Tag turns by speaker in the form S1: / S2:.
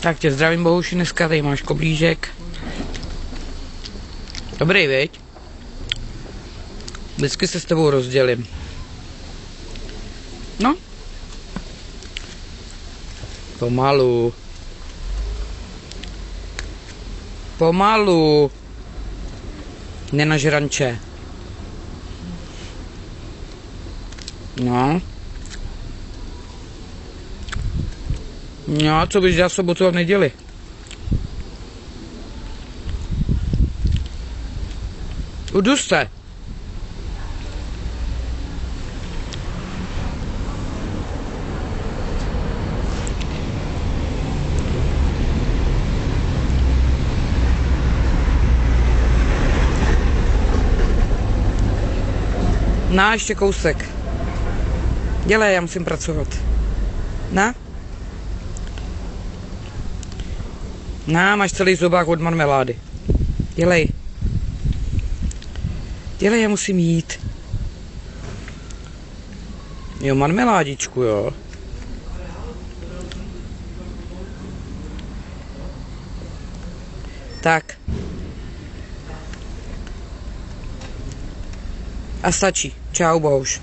S1: Tak tě zdravím, Bohuši, dneska tady máš koblížek. Dobrý, viď? Vždycky se s tebou rozdělím. No. Pomalu. Pomalu. Nenažranče. No. No a co bys dělal sobotu a v neděli? Udus se. Na, ještě kousek. Dělej, já musím pracovat. Na? Na, máš celý zobák od marmelády. Dělej. Dělej, já musím jít. Jo, marmeládičku, jo. Tak. A stačí. Čau, Bohuš.